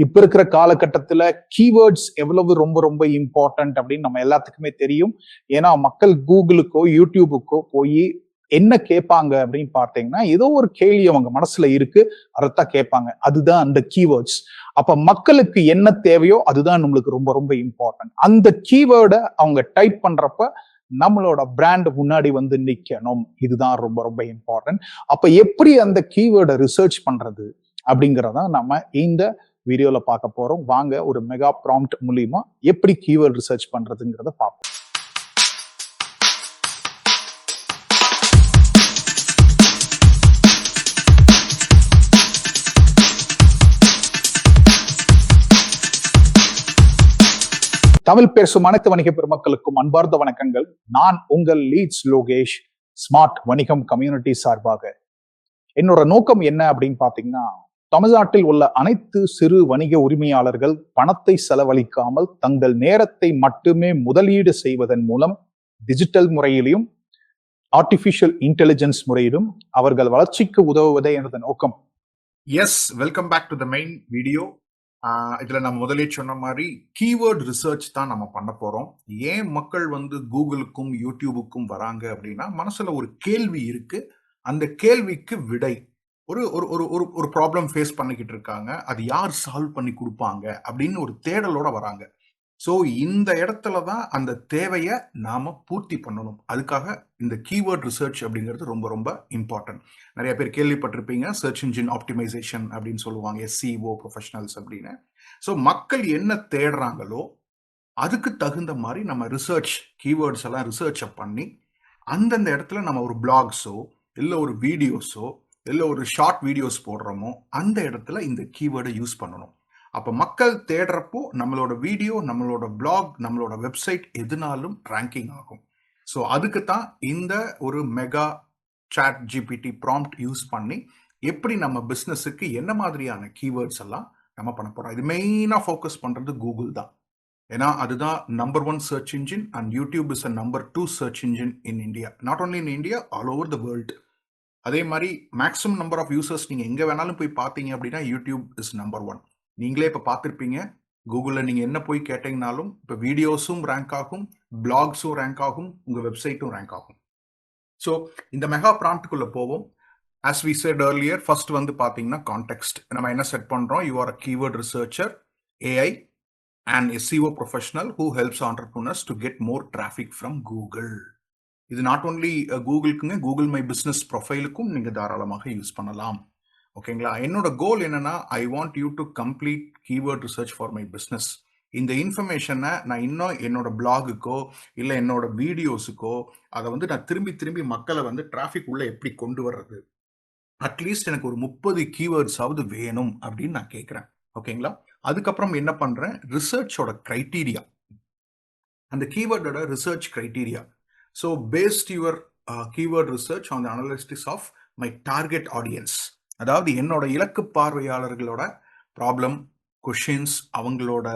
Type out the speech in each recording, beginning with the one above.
இப்ப இருக்கிற காலகட்டத்துல கீவேர்ட்ஸ் எவ்வளவு ரொம்ப ரொம்ப இம்பார்ட்டன்ட் அப்படின்னு நம்ம எல்லாத்துக்குமே தெரியும். ஏன்னா மக்கள் கூகுளுக்கோ யூடியூபுக்கோ போய் என்ன கேட்பாங்க அப்படின்னு பார்த்தீங்கன்னா, ஏதோ ஒரு கேள்வி அவங்க மனசுல இருக்கு, அதைத்தான் கேட்பாங்க. அதுதான் அந்த கீவேர்ட்ஸ். அப்ப மக்களுக்கு என்ன தேவையோ அதுதான் நம்மளுக்கு ரொம்ப ரொம்ப இம்பார்ட்டன்ட். அந்த கீவேர்டை அவங்க டைப் பண்றப்ப நம்மளோட பிராண்ட் முன்னாடி வந்து நிக்கணும். இதுதான் ரொம்ப ரொம்ப இம்பார்ட்டன்ட். அப்ப எப்படி அந்த கீவேர்டை ரிசர்ச் பண்றது அப்படிங்கறத நம்ம இந்த வீடியோல பார்க்க போறோம். வாங்க ஒரு மெகா ப்ராம்ப்ட் மூலியமா எப்படி கீவேர்ட் ரிசர்ச் பண்றதுங்கிறத பார்ப்போம். தமிழ் பேசும் அனைத்து வணிக பெருமக்களுக்கும் அன்பார்ந்த வணக்கங்கள். நான் உங்கள் லீட்ஸ் லோகேஷ், ஸ்மார்ட் வணிகம் கம்யூனிட்டி சார்பாக. என்னோட நோக்கம் என்ன அப்படின்னு பாத்தீங்கன்னா, தமிழ்நாட்டில் உள்ள அனைத்து சிறு வணிக உரிமையாளர்கள் பணத்தை செலவழிக்காமல் தங்கள் நேரத்தை மட்டுமே முதலீடு செய்வதன் மூலம் டிஜிட்டல் முறையிலும் ஆர்டிபிஷியல் இன்டெலிஜென்ஸ் முறையிலும் அவர்கள் வளர்ச்சிக்கு உதவுவதே எனது நோக்கம். Yes, welcome back to the main video. இதுல நம்ம முதலே சொன்ன மாதிரி கீவேர்ட் ரிசர்ச் தான் நம்ம பண்ண போறோம். ஏன் மக்கள் வந்து கூகுளுக்கும் யூடியூபுக்கும் வராங்க அப்படின்னா, மனசுல ஒரு கேள்வி இருக்கு. அந்த கேள்விக்கு விடை ஒரு ஒரு ஒரு ஒரு ஒரு ப்ராப்ளம் ஃபேஸ் பண்ணிக்கிட்டு இருக்காங்க. அது யார் சால்வ் பண்ணி கொடுப்பாங்க அப்படின்னு ஒரு தேடலோட வராங்க. ஸோ இந்த இடத்துல தான் அந்த தேவையை நாம பூர்த்தி பண்ணணும். அதுக்காக இந்த கீவேர்ட் ரிசர்ச் அப்படிங்கிறது ரொம்ப ரொம்ப இம்பார்ட்டன்ட். நிறைய பேர் கேள்விப்பட்டிருப்பீங்க, சர்ச் இன்ஜின் ஆப்டிமைசேஷன் அப்படின்னு சொல்லுவாங்க, எஸ்சிஓ ப்ரொஃபஷனல்ஸ் அப்படின்னு. ஸோ மக்கள் என்ன தேடுறாங்களோ அதுக்கு தகுந்த மாதிரி நம்ம ரிசர்ச் கீவேர்ட்ஸ் எல்லாம் ரிசர்ச்சை பண்ணி அந்தந்த இடத்துல நம்ம ஒரு பிளாக்ஸோ இல்லை ஒரு வீடியோஸோ இல்லை ஒரு ஷார்ட் வீடியோஸ் போடுறோமோ அந்த இடத்துல இந்த கீவேர்டை யூஸ் பண்ணணும். அப்போ மக்கள் தேடுறப்போ நம்மளோட வீடியோ, நம்மளோட பிளாக், நம்மளோட வெப்சைட் எதுனாலும் ரேங்கிங் ஆகும். ஸோ அதுக்கு தான் இந்த ஒரு mega chat GPT prompt use பண்ணி எப்படி நம்ம பிஸ்னஸுக்கு என்ன மாதிரியான கீவேர்ட்ஸ் எல்லாம் நம்ம பண்ண போகிறோம். இது மெயினாக ஃபோக்கஸ் பண்ணுறது கூகுள் தான். ஏன்னா அதுதான் number 1 search engine and YouTube is a number 2 search engine in India. Not only in India, all over the world. அதே மாதிரி மேக்ஸிமம் நம்பர் ஆஃப் யூசர்ஸ் நீங்கள் எங்கே வேணாலும் போய் பார்த்தீங்க அப்படின்னா யூடியூப் இஸ் நம்பர் 1. நீங்களே இப்போ பார்த்துருப்பீங்க, கூகுளில் நீங்கள் என்ன போய் கேட்டீங்கனாலும் இப்போ வீடியோஸும் ரேங்க் ஆகும், பிளாக்ஸும் ரேங்க் ஆகும், உங்கள் வெப்சைட்டும் ரேங்க் ஆகும். ஸோ இந்த மெகா ப்ராம்ப்டுக்குள்ளே போவோம். As we said earlier, first வந்து பார்த்தீங்கன்னா கான்டெக்ஸ்ட். நம்ம என்ன செட் பண்ணுறோம்? You are a keyword researcher, AI and SEO professional who helps entrepreneurs to get more traffic from Google. இது நாட் ஓன்லி கூகுளுக்குங்க, கூகுள் மை பிஸ்னஸ் ப்ரொஃபைலுக்கும் நீங்கள் தாராளமாக யூஸ் பண்ணலாம். ஓகேங்களா? என்னோட கோல் என்னன்னா, I want you to complete keyword research for my business. இந்த இன்ஃபர்மேஷனை நான் இன்னும் என்னோட பிளாகுக்கோ இல்லை என்னோட வீடியோஸுக்கோ அதை வந்து நான் திரும்பி திரும்பி மக்களை வந்து டிராஃபிக் உள்ள எப்படி கொண்டு வர்றது, அட்லீஸ்ட் எனக்கு ஒரு 30 கீவேர்ட்ஸாவது வேணும் அப்படின்னு நான் கேட்குறேன். ஓகேங்களா? அதுக்கப்புறம் என்ன பண்றேன்? ரிசர்ச்சோட கிரைட்டீரியா, அந்த கீவேர்டோட research criteria. So based your keyword research on the analytics of my target audience. அதாவது என்னோட இலக்கு பார்வையாளர்களோட ப்ராப்ளம், கொஷின்ஸ், அவங்களோட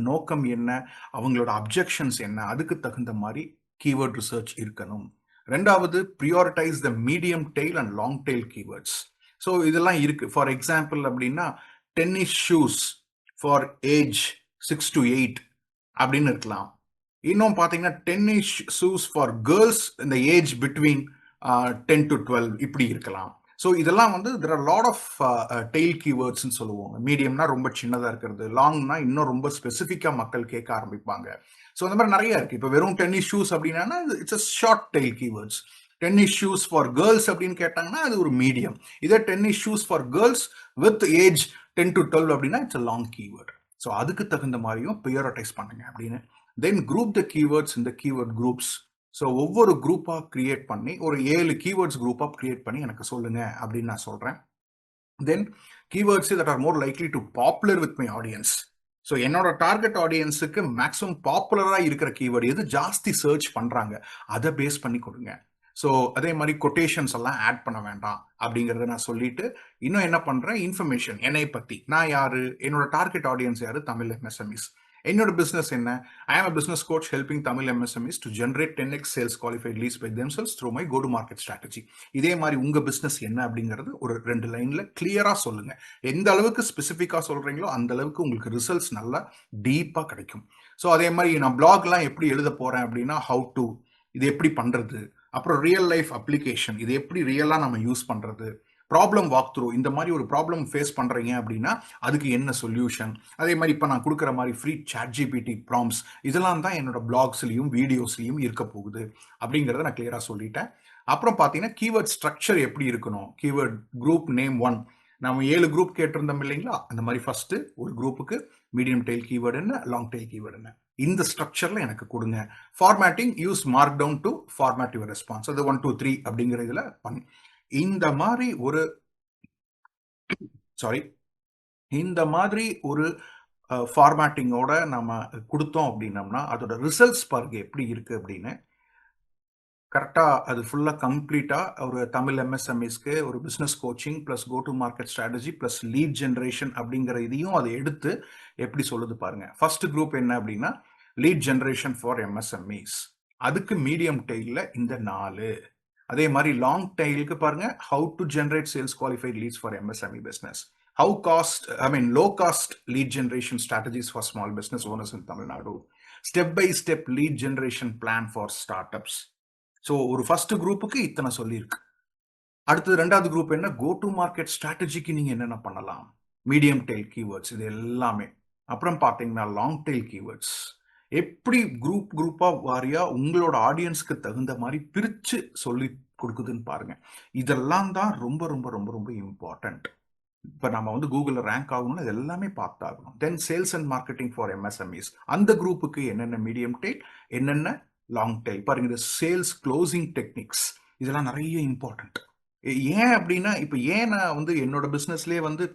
நோக்கம் என்ன, அவங்களோட அப்ஜெக்ஷன்ஸ் என்ன, அதுக்கு தகுந்த மாதிரி கீவேர்ட் ரிசர்ச் இருக்கணும். ரெண்டாவது, prioritise the medium tail and long tail keywords. So இதெல்லாம் இருக்கு. ஃபார் எக்ஸாம்பிள் அப்படின்னா, tennis shoes for age 6 to 8 அப்படின்னு இருக்கலாம். இன்னும் பார்த்தீங்கன்னா டென்னிஸ் ஷூஸ் ஃபார் கேர்ள்ஸ் இந்த ஏஜ் பிட்வீன் 10 to 12 இப்படி இருக்கலாம். ஸோ இதெல்லாம் வந்து there are a lot of tail கீவேர்ட்ஸ்ன்னு சொல்லுவாங்க. மீடியம்னா ரொம்ப சின்னதாக இருக்கிறது, லாங்னா இன்னும் ரொம்ப ஸ்பெசிஃபிக்காக மக்கள் கேட்க ஆரம்பிப்பாங்க. ஸோ அந்த மாதிரி நிறைய இருக்கு. இப்போ வெறும் டென்னிஸ் ஷூஸ் அப்படின்னா it's a short tail keywords. Tennis shoes for girls அப்படின்னு கேட்டாங்கன்னா அது ஒரு மீடியம். இதே tennis shoes for girls with age 10 to 12 அப்படின்னா it's a long keyword. So அதுக்கு தகுந்த மாதிரியும் ப்ரியாரிட்டைஸ் பண்ணுங்க அப்படின்னு. தென் குரூப் த கீவேர்ட்ஸ் இந்த கீவேர்ட் குரூப்ஸ். ஸோ ஒவ்வொரு குரூப்பாக கிரியேட் பண்ணி ஒரு 7 கீவேர்ட்ஸ் குரூப்பாக கிரியேட் பண்ணி எனக்கு சொல்லுங்க அப்படின்னு நான் சொல்கிறேன். Then keywords that are more likely to popular with my audience. So என்னோட டார்கெட் ஆடியன்ஸுக்கு மேக்ஸிமம் பாப்புலராக இருக்கிற கீவேர்டு எது ஜாஸ்தி சர்ச் பண்ணுறாங்க அதை பேஸ் பண்ணி கொடுங்க. ஸோ அதே மாதிரி கொட்டேஷன்ஸ் எல்லாம் ஆட் பண்ண வேண்டாம் அப்படிங்கிறத நான் சொல்லிட்டு, இன்னும் என்ன பண்ணுறேன், இன்ஃபர்மேஷன் என்னை பற்றி, நான் யார், என்னோட டார்கெட் ஆடியன்ஸ் யார், தமிழ் எம்எஸ்எம்இஸ், என்னோட பிசினஸ் என்ன? ஐ ஆம் a business coach helping Tamil MSMEs to generate 10x sales qualified leads by themselves through my go to market strategy. இதே மாதிரி உங்க பிசினஸ் என்ன அப்படிங்கிறது ஒரு 2 லைன்ல கிளியரா சொல்லுங்க. எந்த அளவுக்கு ஸ்பெசிஃபிக்கா சொல்றீங்களோ அந்த அளவுக்கு உங்களுக்கு ரிசல்ட்ஸ் நல்லா டீப்பா கிடைக்கும். ஸோ அதே மாதிரி நான் பிளாக்லாம் எப்படி எழுத போறேன் அப்படின்னா, ஹவு டு, இது எப்படி பண்றது, அப்புறம் ரியல் லைஃப் அப்ளிகேஷன், இது எப்படி ரியலா நம்ம யூஸ் பண்றது, ப்ராப்ளம் வாக் த்ரூ, இந்த மாதிரி ஒரு ப்ராப்ளம் ஃபேஸ் பண்றீங்க அப்படின்னா அதுக்கு என்ன சொல்யூஷன், அதே மாதிரி இப்போ நான் கொடுக்குற மாதிரி ஃப்ரீ ChatGPT ப்ராம்ஸ், இதெல்லாம் தான் என்னோட பிளாக்ஸ்லையும் வீடியோஸ்லையும் இருக்க போகுது அப்படிங்கிறத நான் கிளியரா சொல்லிட்டேன். அப்புறம் பார்த்தீங்கன்னா கீவேர்ட் ஸ்ட்ரக்சர் எப்படி இருக்கணும், கீவேர்ட் குரூப் நேம் 1, நம்ம 7 குரூப் கேட்டிருந்தோம் இல்லைங்களா, அந்த மாதிரி ஃபர்ஸ்ட் ஒரு குரூப்புக்கு மீடியம் டெயில் கீவேர்டு என்ன, லாங் டெயில் கீவேர்டு என்ன, இந்த ஸ்ட்ரக்சர்ல எனக்கு கொடுங்க. Formatting use markdown to format your response, அது 1 2 3 அப்படிங்கிற இதுல பண்ணி இந்த மாதிரி ஒரு ஃபார்மேட்டிங்கோட நம்ம கொடுத்தோம் அப்படின்னம்னா அதோட ரிசல்ட்ஸ் பாருங்க எப்படி இருக்கு அப்படின்னு. கரெக்டா அது ஃபுல்லா கம்ப்ளீட்டா ஒரு தமிழ் எம்எஸ்எம்இஸ்க்கு ஒரு business coaching plus go to market strategy plus lead generation அப்படிங்கிற இதையும் அதை எடுத்து எப்படி சொல்லுது பாருங்க. ஃபர்ஸ்ட் குரூப் என்ன அப்படின்னா லீட் ஜெனரேஷன் ஃபார் எம்எஸ்எம்இஸ், அதுக்கு மீடியம் டெய்ல இந்த 4. அதே மாதிரி லாங் டெய்லுக்கு பாருங்க how to generate sales qualified leads for MSME business, low cost lead generation strategies for small business owners in Tamil Nadu, step by step lead generation plan for startups. So ஒரு first குரூப்புக்கு இத்தனை சொல்லியிருக்கு. அடுத்தது ரெண்டாவது group என்ன, கோ to market ஸ்ட்ராட்டஜிக்கு நீங்க என்னென்ன பண்ணலாம், மீடியம் டெயில் கீவேர்ட்ஸ் இது எல்லாமே. அப்புறம் பார்த்தீங்கன்னா லாங் டெயில் கீவேர்ட்ஸ் எப்படி குரூப்பா வாரியா உங்களோட ஆடியன்ஸ்க்கு தகுந்த மாதிரி பிரிச்சு சொல்லி கொடுக்குதுன்னு பாருங்க. இதெல்லாம் தான் ரொம்ப ரொம்ப ரொம்ப ரொம்ப இம்பார்ட்டன்ட். இப்போ நம்ம வந்து கூகுளில் ரேங்க் ஆகணும்னு இது எல்லாமே பார்த்தாகணும். Then sales and marketing for MSMEs, அந்த குரூப்புக்கு என்னென்ன மீடியம் டெயில் என்னென்ன லாங் டெயில் பாருங்க. இந்த சேல்ஸ் க்ளோசிங் டெக்னிக்ஸ் இதெல்லாம் நிறைய இம்பார்ட்டன்ட். ஏன் அப்படின்னா இப்போ ஏன் நான் வந்து என்னோட பிஸ்னஸ்லேயே வந்து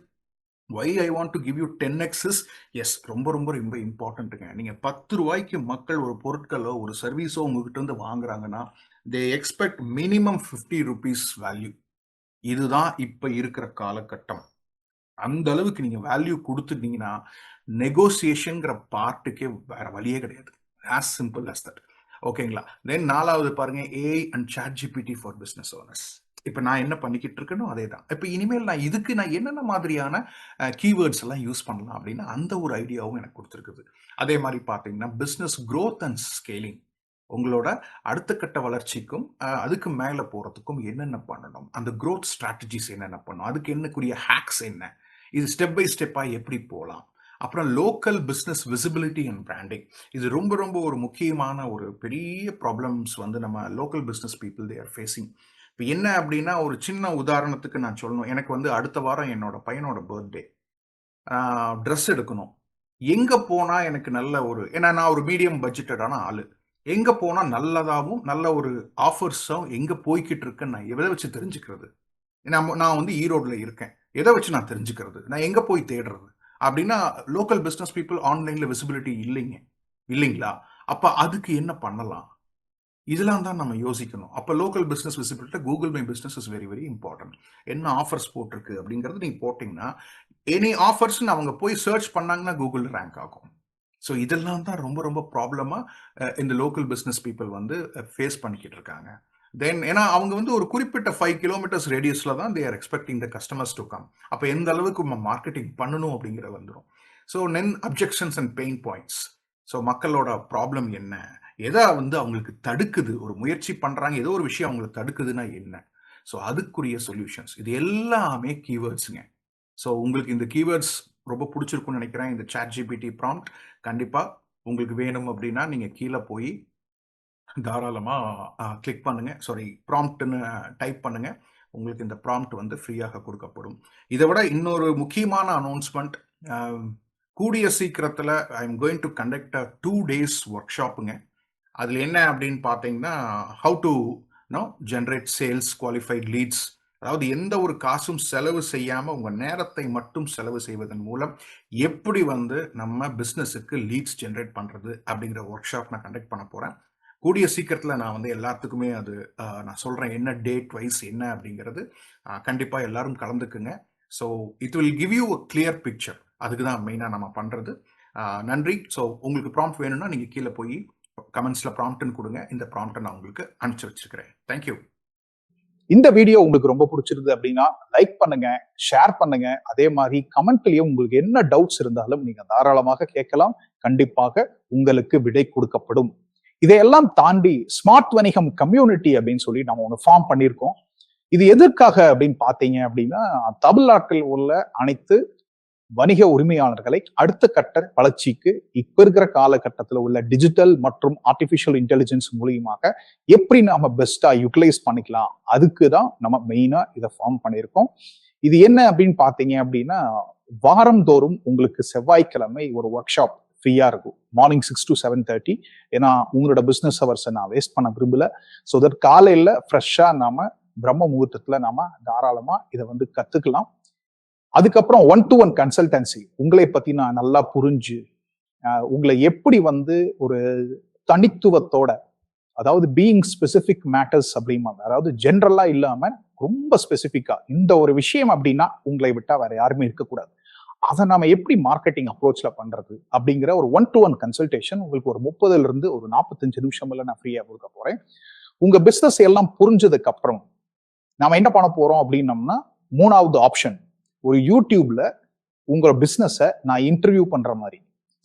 why I want to give you 10x is, yes ரொம்ப ரொம்ப ரொம்ப இம்பார்ட்டன்ட்டுங்க. நீங்கள் 10 ரூபாய்க்கு மக்கள் ஒரு பொருட்களோ ஒரு சர்வீஸோ உங்ககிட்ட இருந்து வாங்குறாங்கன்னா they expect minimum 50 rupees value. இதுதான் இப்போ இருக்கிற காலகட்டம். அந்த அளவுக்கு நீங்க வேல்யூ கொடுத்துட்டீங்கன்னா நெகோசியேஷன்ங்கிற பார்ட்டுக்கே வேற வழியே கிடையாது. As simple as that. ஓகேங்களா. தென் 4வது பாருங்க AI and ChatGPT for business owners. இப்போ நான் என்ன பண்ணிக்கிட்டு இருக்கேனோ அதே தான். இப்போ இனிமேல் நான் என்னென்ன மாதிரியான கீவேர்ட்ஸ் எல்லாம் யூஸ் பண்ணலாம் அப்படின்னா அந்த ஒரு ஐடியாவும் எனக்கு கொடுத்துருக்குது. அதே மாதிரி பார்த்தீங்கன்னா பிஸ்னஸ் growth அண்ட் ஸ்கேலிங், உங்களோட அடுத்த கட்ட வளர்ச்சிக்கும் அதுக்கு மேலே போகிறதுக்கும் என்னென்ன பண்ணணும், அந்த growth ஸ்ட்ராட்டஜிஸ் என்னென்ன பண்ணணும், அதுக்கு என்னக்குரிய ஹேக்ஸ் என்ன, இது ஸ்டெப் பை ஸ்டெப்பாக எப்படி போகலாம். அப்புறம் local business visibility and branding, இது ரொம்ப ரொம்ப ஒரு முக்கியமான ஒரு பெரிய ப்ராப்ளம்ஸ் வந்து நம்ம local business people they are facing. இப்போ என்ன அப்படின்னா ஒரு சின்ன உதாரணத்துக்கு நான் சொல்லணும். எனக்கு வந்து அடுத்த வாரம் என்னோட பையனோட பர்த்டே, ட்ரெஸ் எடுக்கணும். எங்கே போனால் எனக்கு நல்ல ஒரு, ஏன்னா நான் ஒரு மீடியம் பட்ஜெட்டடான ஆள், எங்கே போனால் நல்லதாகவும் நல்ல ஒரு ஆஃபர்ஸும் எங்கே போய்கிட்டு இருக்குன்னு நான் எதை வச்சு தெரிஞ்சுக்கிறது? நான் வந்து ஈரோடில் இருக்கேன், எதை வச்சு நான் தெரிஞ்சுக்கிறது, நான் எங்கே போய் தேடுறது அப்படின்னா லோக்கல் பிஸ்னஸ் பீப்புள் ஆன்லைனில் விசிபிலிட்டி இல்லைங்களா? அப்போ அதுக்கு என்ன பண்ணலாம், இதெல்லாம் தான் நம்ம யோசிக்கணும். அப்போ local business visibility Google my business is very very important. என்ன ஆஃபர்ஸ் போட்டிருக்கு அப்படிங்கிறது நீங்கள் போட்டிங்கன்னா எனி ஆஃபர்ஸ்ன்னு அவங்க போய் சர்ச் பண்ணாங்கன்னா கூகுளில் ரேங்க் ஆகும். ஸோ இதெல்லாம் தான் ரொம்ப ரொம்ப ப்ராப்ளமாக இந்த லோக்கல் பிஸ்னஸ் பீப்புள் வந்து ஃபேஸ் பண்ணிக்கிட்டு இருக்காங்க. தென் ஏன்னா அவங்க வந்து ஒரு குறிப்பிட்ட 5 kilometers ரேடியஸில் தான் they are expecting the customers to come. அப்போ எந்த அளவுக்கு மார்க்கெட்டிங் பண்ணணும் அப்படிங்கிறது வந்துடும். So then objections and pain points, so மக்களோட ப்ராப்ளம் என்ன, எதை வந்து அவங்களுக்கு தடுக்குது, ஒரு முயற்சி பண்ணுறாங்க ஏதோ ஒரு விஷயம் அவங்களுக்கு தடுக்குதுன்னா என்ன, ஸோ அதுக்குரிய சொல்யூஷன்ஸ், இது எல்லாமே கீவேர்ட்ஸுங்க. ஸோ உங்களுக்கு இந்த கீவேர்ட்ஸ் ரொம்ப பிடிச்சிருக்குன்னு நினைக்கிறேன். இந்த ChatGPT ப்ராம்ப்ட் கண்டிப்பாக உங்களுக்கு வேணும் அப்படின்னா நீங்கள் கீழே போய் தாராளமாக கிளிக் பண்ணுங்க, ப்ராம்ப்ட்னு டைப் பண்ணுங்க, உங்களுக்கு இந்த ப்ராம்ப்ட் வந்து ஃப்ரீயாக கொடுக்கப்படும். இதை விட இன்னொரு முக்கியமான அனௌன்ஸ்மெண்ட், கூடிய சீக்கிரத்தில் I am going to conduct 2 days ஒர்க் ஷாப்புங்க. அதில் என்ன அப்படின்னு பார்த்தீங்கன்னா how to generate sales qualified leads, அதாவது எந்த ஒரு காசும் செலவு செய்யாமல் உங்கள் நேரத்தை மட்டும் செலவு செய்வதன் மூலம் எப்படி வந்து நம்ம பிஸ்னஸுக்கு லீட்ஸ் ஜென்ரேட் பண்ணுறது அப்படிங்கிற ஒர்க் ஷாப் நான் கண்டக்ட் பண்ண போகிறேன். கூடிய சீக்கிரத்தில் நான் வந்து எல்லாத்துக்குமே அது நான் சொல்கிறேன் என்ன டேட் வைஸ் என்ன அப்படிங்கிறது. கண்டிப்பாக எல்லாரும் கலந்துக்குங்க. So it will give you a clear picture. அதுக்கு தான் மெயினாக நம்ம பண்ணுறது. நன்றி. ஸோ உங்களுக்கு ப்ராம்ப்ட் வேணும்னா நீங்கள் கீழே போய் கமெண்ட்ஸில் ப்ராம்ப்ட்னு கொடுங்க. இந்த ப்ராம்ப்ட்டை நான் உங்களுக்கு அனுப்பிச்சு வச்சுருக்கிறேன். தேங்க்யூ. இந்த வீடியோ உங்களுக்கு ரொம்ப பிடிச்சிருது அப்படின்னா லைக் பண்ணுங்க, ஷேர் பண்ணுங்க. அதே மாதிரி கமெண்ட்லயும் உங்களுக்கு என்ன டவுட்ஸ் இருந்தாலும் நீங்க தாராளமாக கேட்கலாம். கண்டிப்பாக உங்களுக்கு விடை கொடுக்கப்படும். இதையெல்லாம் தாண்டி ஸ்மார்ட் வணிகம் கம்யூனிட்டி அப்படின்னு சொல்லி நம்ம ஒன்று ஃபார்ம் பண்ணியிருக்கோம். இது எதற்காக அப்படின்னு பார்த்தீங்க அப்படின்னா, தமிழ்நாட்டில் உள்ள அனைத்து வணிக உரிமையாளர்களை அடுத்த கட்ட வளர்ச்சிக்கு இப்ப இருக்கிற காலகட்டத்தில் உள்ள டிஜிட்டல் மற்றும் ஆர்டிபிஷியல் இன்டெலிஜென்ஸ் மூலியமாக எப்படி நாம பெஸ்டா யூட்டிலைஸ் பண்ணிக்கலாம், அதுக்கு தான் நம்ம மெயினா இதை ஃபார்ம் பண்ணியிருக்கோம். இது என்ன அப்படின்னு பார்த்தீங்க அப்படின்னா, வாரந்தோறும் உங்களுக்கு செவ்வாய்க்கிழமை ஒரு ஒர்க் ஷாப் ஃப்ரீயா இருக்கும். Morning 6 to 7:30. ஏன்னா உங்களோட பிசினஸ் ஹவர்ஸை நான் வேஸ்ட் பண்ண விரும்பல. ஸோ தட் காலையில ஃப்ரெஷ்ஷா நாம பிரம்ம முகூர்த்தத்துல நாம தாராளமா இதை கத்துக்கலாம். அதுக்கப்புறம் 1-to-1 கன்சல்டன்சி, உங்களை பத்தி நான் நல்லா புரிஞ்சு உங்களை எப்படி ஒரு தனித்துவத்தோட, அதாவது பீயிங் ஸ்பெசிபிக் மேட்டர்ஸ் அப்படிம்பாங்க, அதாவது ஜென்ரலா இல்லாம ரொம்ப ஸ்பெசிபிக்கா இந்த ஒரு விஷயம் அப்படின்னா உங்களை விட்டா வேற யாருமே இருக்கக்கூடாது, அதை நாம எப்படி மார்க்கெட்டிங் அப்ரோச்ல பண்றது அப்படிங்கிற ஒரு 1-to-1 கன்சல்டேஷன் உங்களுக்கு ஒரு 30 இருந்து ஒரு 45 நிமிஷம்ல நான் ஃப்ரீயா கொடுக்க போறேன். உங்க பிசினஸ் எல்லாம் புரிஞ்சதுக்கு அப்புறம் நாம என்ன பண்ண போறோம் அப்படின்னம்னா, 3வது ஆப்ஷன், ஒரு யூடியூப்ல உங்க பிசினஸை நான் இன்டர்வியூ பண்ற மாதிரி.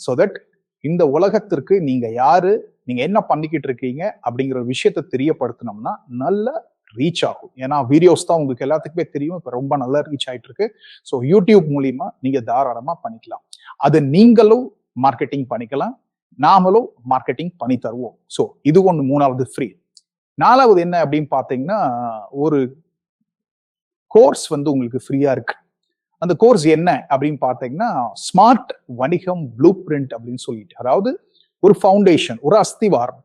ஸோ தட் இந்த உலகத்திற்கு நீங்க யாரு, நீங்க என்ன பண்ணிக்கிட்டு இருக்கீங்க அப்படிங்கிற விஷயத்த தெரியப்படுத்தினோம்னா நல்ல ரீச் ஆகும். ஏன்னா வீடியோஸ் தான் உங்களுக்கு எல்லாத்துக்குமே தெரியும், இப்ப ரொம்ப நல்லா ரீச் ஆயிட்டு இருக்கு. ஸோ யூடியூப் மூலியமா நீங்க தாராளமா பண்ணிக்கலாம். அது நீங்களும் மார்க்கெட்டிங் பண்ணிக்கலாம், நாமளும் மார்க்கெட்டிங் பண்ணி தருவோம். ஸோ இது ஒன்று 3வது ஃப்ரீ. 4வது என்ன அப்படின்னு பாத்தீங்கன்னா, ஒரு கோர்ஸ் உங்களுக்கு ஃப்ரீயா இருக்கு. அந்த கோர்ஸ் என்ன அப்படின்னு பார்த்தீங்கன்னா, ஸ்மார்ட் வணிகம் ப்ளூ பிரிண்ட் அப்படின்னு சொல்லிட்டு, அதாவது ஒரு ஃபவுண்டேஷன், ஒரு அஸ்திவாரம்,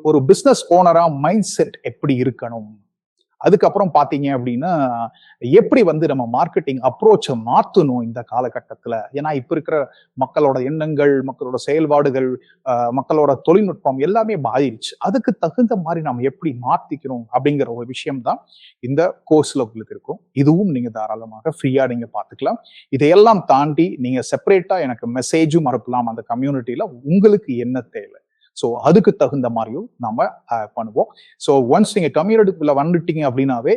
ஒரு பிசினஸ் ஓனரா மைண்ட் செட் எப்படி இருக்கணும், அதுக்கப்புறம் பாத்தீங்க அப்படின்னா எப்படி நம்ம மார்க்கெட்டிங் அப்ரோச்சை மாத்தணும் இந்த காலகட்டத்துல. ஏன்னா இப்ப இருக்கிற மக்களோட எண்ணங்கள், மக்களோட செயல்பாடுகள், மக்களோட தொழில்நுட்பம் எல்லாமே மாறிடுச்சு. அதுக்கு தகுந்த மாதிரி நம்ம எப்படி மாத்திக்கணும் அப்படிங்கிற ஒரு விஷயம் தான் இந்த கோர்ஸ்ல உங்களுக்கு இருக்கும். இதுவும் நீங்க தாராளமாக ஃப்ரீயா நீங்க பாத்துக்கலாம். இதையெல்லாம் தாண்டி நீங்க செப்பரேட்டா எனக்கு மெசேஜும் அனுப்பலாம் அந்த கம்யூனிட்டியில, உங்களுக்கு என்ன தேவை. ஸோ அதுக்கு தகுந்த மாதிரியும் நம்ம பண்ணுவோம். ஸோ ஒன்ஸ் நீங்க கம்யூனிட்டிக்குள்ள வந்துட்டீங்க அப்படின்னாவே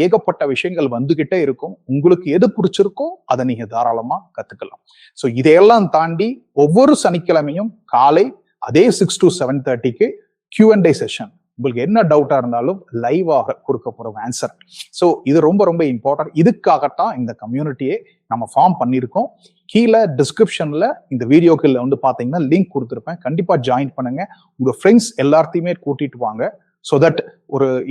ஏகப்பட்ட விஷயங்கள் வந்துகிட்டே இருக்கும். உங்களுக்கு எது பிடிச்சிருக்கோ அதை நீங்க தாராளமா கத்துக்கலாம். ஸோ இதையெல்லாம் தாண்டி ஒவ்வொரு சனிக்கிழமையும் காலை அதே 6 to 7:30 Q&A செஷன், உங்களுக்கு என்ன டவுட்டா இருந்தாலும் லைவாக கொடுக்க போற ஆன்சர். ஸோ இது ரொம்ப ரொம்ப இம்பார்ட்டன்ட். இதுக்காகத்தான் இந்த கம்யூனிட்டியை நம்ம ஃபார்ம் பண்ணியிருக்கோம். கீழே டிஸ்கிரிப்ஷன்ல இந்த வீடியோக்குள்ள பாத்தீங்கன்னா லிங்க் கொடுத்துருப்பேன். கண்டிப்பா ஜாயின் பண்ணுங்க, உங்க ஃப்ரெண்ட்ஸ் எல்லாத்தையுமே கூட்டிட்டு வாங்க. ஸோ தட்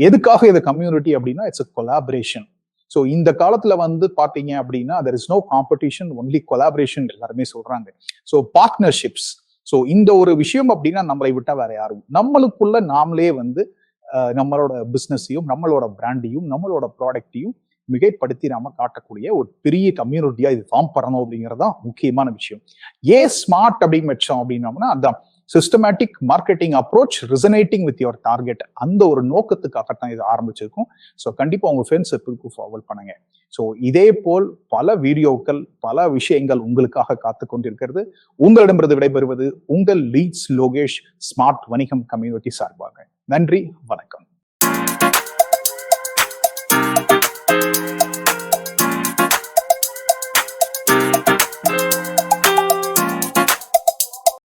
எதுக்காக இது கம்யூனிட்டி அப்படின்னா, இட்ஸ் a கொலாபரேஷன். ஸோ இந்த காலத்துல பாத்தீங்க அப்படின்னா there is no competition, only collaboration எல்லாருமே சொல்றாங்க. ஸோ பார்ட்னர்ஷிப்ஸ், ஸோ இந்த ஒரு விஷயம் அப்படின்னா நம்மளை விட்டா வேற யாரும், நம்மளுக்குள்ள நாமளே நம்மளோட பிசினஸையும் நம்மளோட பிராண்டையும் நம்மளோட ப்ராடக்டையும் மிகைப்படுத்தி நாம காட்டக்கூடிய ஒரு பெரிய கம்யூனிட்டியா இது ஃபார்ம் பண்ணணும் அப்படிங்கறதுதான் முக்கியமான விஷயம். ஏன் ஸ்மார்ட் அப்படின்னு வச்சோம் அப்படின்னோம்னா, அந்த systematic marketing approach resonating with your target, அந்த ஒரு நோக்கத்துக்காகத்தான் இது ஆரம்பிச்சிருக்கும். ஸோ கண்டிப்பா உங்க ஃப்ரெண்ட்ஸ் சர்க்கிளுக்கு ஃபார்வர்ட் பண்ணுங்க. ஸோ இதே போல் பல வீடியோக்கள், பல விஷயங்கள் உங்களுக்காக காத்து கொண்டிருக்கிறது. உங்களிடமிருந்து விடைபெறுவது உங்கள் லீட்ஸ் லோகேஷ், ஸ்மார்ட் வணிகம் கம்யூனிட்டி சார்பாக. நன்றி, வணக்கம்.